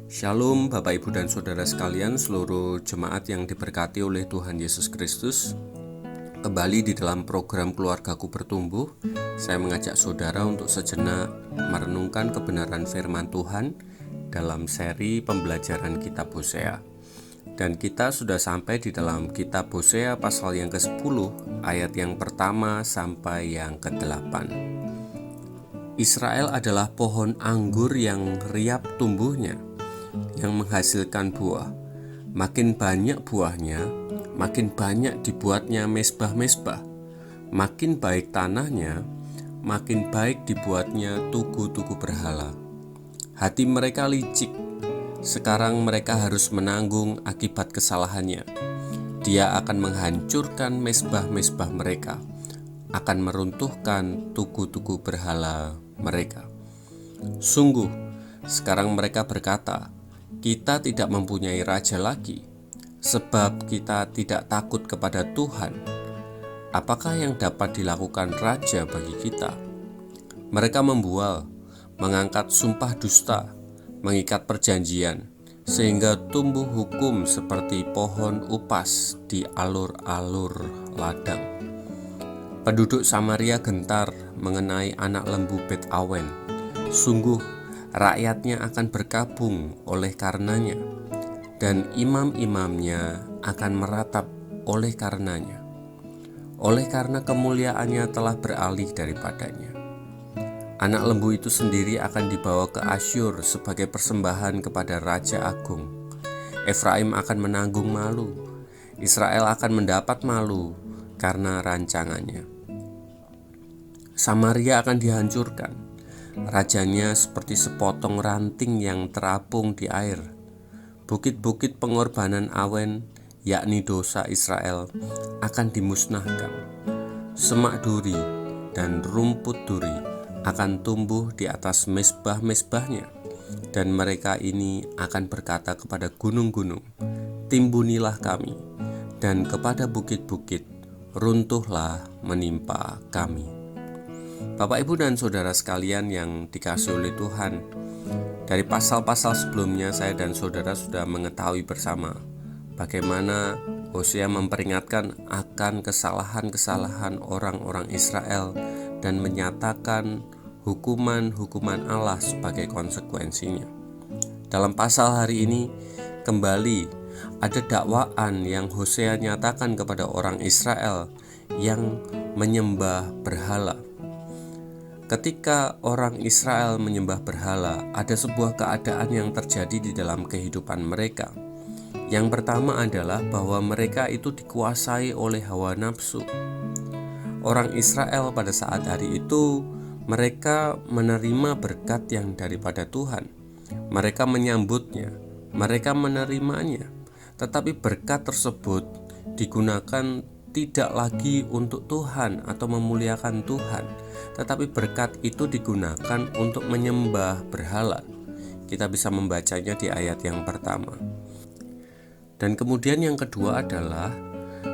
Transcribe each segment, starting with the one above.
Shalom Bapak Ibu dan Saudara sekalian, seluruh jemaat yang diberkati oleh Tuhan Yesus Kristus. Kembali di dalam program Keluargaku Bertumbuh, saya mengajak saudara untuk sejenak merenungkan kebenaran firman Tuhan dalam seri pembelajaran kitab Hosea. Dan kita sudah sampai di dalam kitab Hosea pasal yang ke-10, ayat yang pertama sampai yang ke-8. Israel adalah pohon anggur yang riap tumbuhnya, yang menghasilkan buah. Makin banyak buahnya, makin banyak dibuatnya mezbah-mezbah. Makin baik tanahnya, makin baik dibuatnya tugu-tugu berhala. Hati mereka licik, sekarang mereka harus menanggung akibat kesalahannya. Dia akan menghancurkan mezbah-mezbah mereka, akan meruntuhkan tugu-tugu berhala mereka. Sungguh, sekarang mereka berkata, kita tidak mempunyai raja lagi, sebab kita tidak takut kepada Tuhan. Apakah yang dapat dilakukan raja bagi kita? Mereka membual, mengangkat sumpah dusta, mengikat perjanjian, sehingga tumbuh hukum seperti pohon upas di alur-alur ladang. Penduduk Samaria gentar mengenai anak lembu Bet Awen. Sungguh, rakyatnya akan berkabung oleh karenanya, dan imam-imamnya akan meratap oleh karenanya, oleh karena kemuliaannya telah beralih daripadanya. Anak lembu itu sendiri akan dibawa ke Asyur sebagai persembahan kepada Raja Agung. Efraim akan menanggung malu, Israel akan mendapat malu karena rancangannya. Samaria akan dihancurkan, rajanya seperti sepotong ranting yang terapung di air. Bukit-bukit pengorbanan Awen, yakni dosa Israel, akan dimusnahkan. Semak duri dan rumput duri akan tumbuh di atas mezbah-mezbahnya, dan mereka ini akan berkata kepada gunung-gunung, timbunilah kami, dan kepada bukit-bukit, runtuhlah menimpa kami. Bapak, Ibu, dan Saudara sekalian yang dikasihi oleh Tuhan, dari pasal-pasal sebelumnya saya dan saudara sudah mengetahui bersama bagaimana Hosea memperingatkan akan kesalahan-kesalahan orang-orang Israel dan menyatakan hukuman-hukuman Allah sebagai konsekuensinya. Dalam pasal hari ini kembali ada dakwaan yang Hosea nyatakan kepada orang Israel yang menyembah berhala. Ketika orang Israel menyembah berhala, ada sebuah keadaan yang terjadi di dalam kehidupan mereka. Yang pertama adalah bahwa mereka itu dikuasai oleh hawa nafsu. Orang Israel pada saat hari itu, mereka menerima berkat yang daripada Tuhan. Mereka menyambutnya, mereka menerimanya. Tetapi berkat tersebut digunakan tidak lagi untuk Tuhan atau memuliakan Tuhan, tetapi berkat itu digunakan untuk menyembah berhala. Kita bisa membacanya di ayat yang pertama. Dan kemudian yang kedua adalah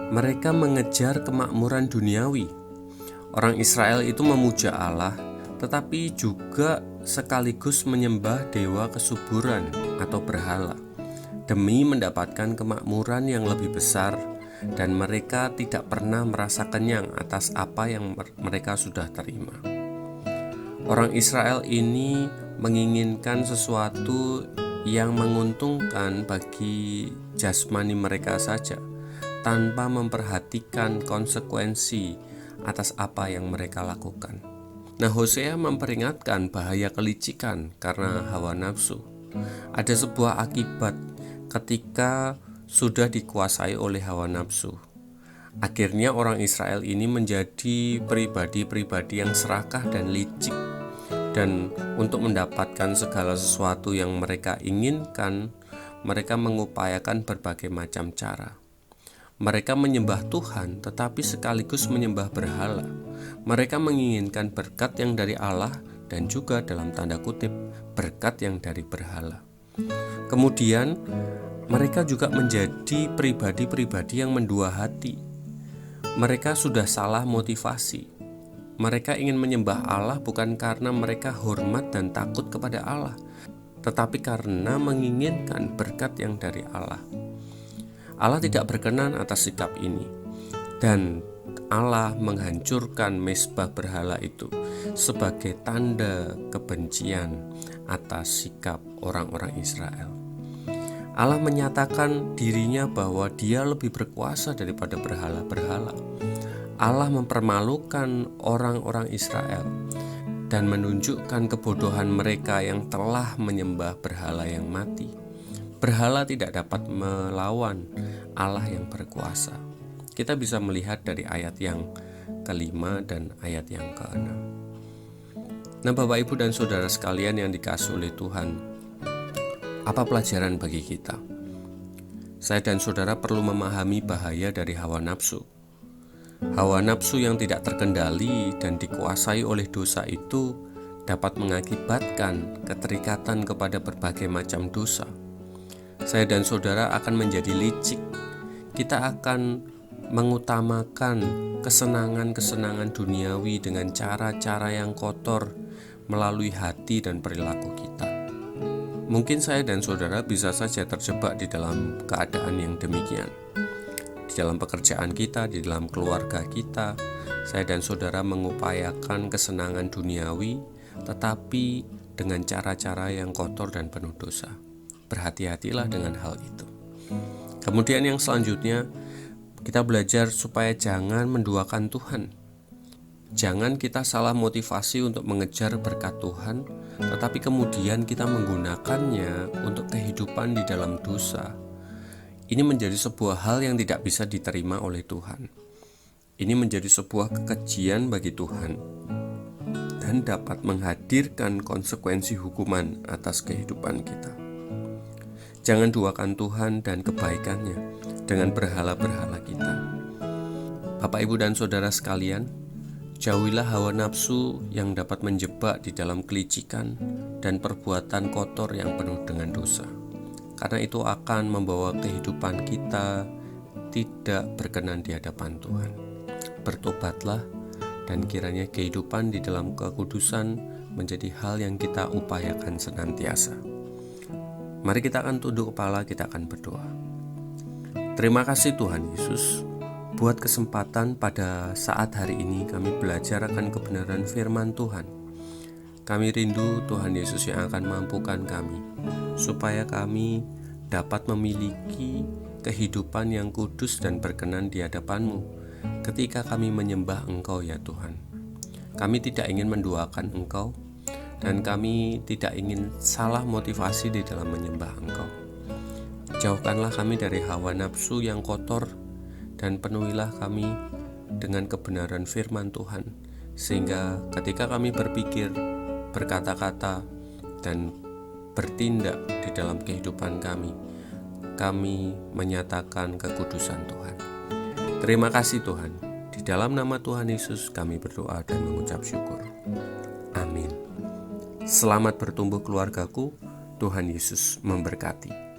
mereka mengejar kemakmuran duniawi. Orang Israel itu memuja Allah, tetapi juga sekaligus menyembah dewa kesuburan atau berhala, demi mendapatkan kemakmuran yang lebih besar, dan mereka tidak pernah merasa kenyang atas apa yang mereka sudah terima. Orang Israel ini menginginkan sesuatu yang menguntungkan bagi jasmani mereka saja, tanpa memperhatikan konsekuensi atas apa yang mereka lakukan. Nah, Hosea memperingatkan bahaya kelicikan karena hawa nafsu. Ada sebuah akibat ketika sudah dikuasai oleh hawa nafsu. Akhirnya orang Israel ini menjadi pribadi-pribadi yang serakah dan licik. Dan untuk mendapatkan segala sesuatu yang mereka inginkan, mereka mengupayakan berbagai macam cara. Mereka menyembah Tuhan tetapi sekaligus menyembah berhala. Mereka menginginkan berkat yang dari Allah dan juga dalam tanda kutip berkat yang dari berhala. Kemudian mereka juga menjadi pribadi-pribadi yang mendua hati. Mereka sudah salah motivasi. Mereka ingin menyembah Allah bukan karena mereka hormat dan takut kepada Allah, tetapi karena menginginkan berkat yang dari Allah. Allah tidak berkenan atas sikap ini, dan Allah menghancurkan mezbah berhala itu sebagai tanda kebencian atas sikap orang-orang Israel. Allah menyatakan dirinya bahwa Dia lebih berkuasa daripada berhala-berhala. Allah mempermalukan orang-orang Israel dan menunjukkan kebodohan mereka yang telah menyembah berhala yang mati. Berhala tidak dapat melawan Allah yang berkuasa. Kita bisa melihat dari ayat yang kelima dan ayat yang keenam. Nah, Bapak, Ibu, dan Saudara sekalian yang dikasihi oleh Tuhan, apa pelajaran bagi kita? Saya dan saudara perlu memahami bahaya dari hawa nafsu. Hawa nafsu yang tidak terkendali dan dikuasai oleh dosa itu dapat mengakibatkan keterikatan kepada berbagai macam dosa. Saya dan saudara akan menjadi licik. Kita akan mengutamakan kesenangan-kesenangan duniawi dengan cara-cara yang kotor melalui hati dan perilaku kita. Mungkin saya dan saudara bisa saja terjebak di dalam keadaan yang demikian. Di dalam pekerjaan kita, di dalam keluarga kita, saya dan saudara mengupayakan kesenangan duniawi, tetapi dengan cara-cara yang kotor dan penuh dosa. Berhati-hatilah dengan hal itu. Kemudian yang selanjutnya, kita belajar supaya jangan menduakan Tuhan. Jangan kita salah motivasi untuk mengejar berkat Tuhan, tetapi kemudian kita menggunakannya untuk kehidupan di dalam dosa. Ini menjadi sebuah hal yang tidak bisa diterima oleh Tuhan. Ini menjadi sebuah kekejian bagi Tuhan dan dapat menghadirkan konsekuensi hukuman atas kehidupan kita. Jangan duakan Tuhan dan kebaikannya dengan berhala-berhala kita. Bapak, Ibu, dan saudara sekalian, jauhilah hawa nafsu yang dapat menjebak di dalam kelicikan dan perbuatan kotor yang penuh dengan dosa, karena itu akan membawa kehidupan kita tidak berkenan di hadapan Tuhan. Bertobatlah, dan kiranya kehidupan di dalam kekudusan menjadi hal yang kita upayakan senantiasa. Mari kita akan tunduk kepala, kita akan berdoa. Terima kasih Tuhan Yesus, buat kesempatan pada saat hari ini kami belajar akan kebenaran firman Tuhan. Kami rindu Tuhan Yesus yang akan mampukan kami, supaya kami dapat memiliki kehidupan yang kudus dan berkenan di hadapan-Mu ketika kami menyembah Engkau ya Tuhan. Kami tidak ingin menduakan Engkau, dan kami tidak ingin salah motivasi di dalam menyembah Engkau. Jauhkanlah kami dari hawa nafsu yang kotor, dan penuhilah kami dengan kebenaran firman Tuhan, sehingga ketika kami berpikir, berkata-kata, dan bertindak di dalam kehidupan kami menyatakan kekudusan Tuhan. Terima kasih Tuhan. Di dalam nama Tuhan Yesus kami berdoa dan mengucap syukur. Amin. Selamat bertumbuh keluargaku. Tuhan Yesus memberkati.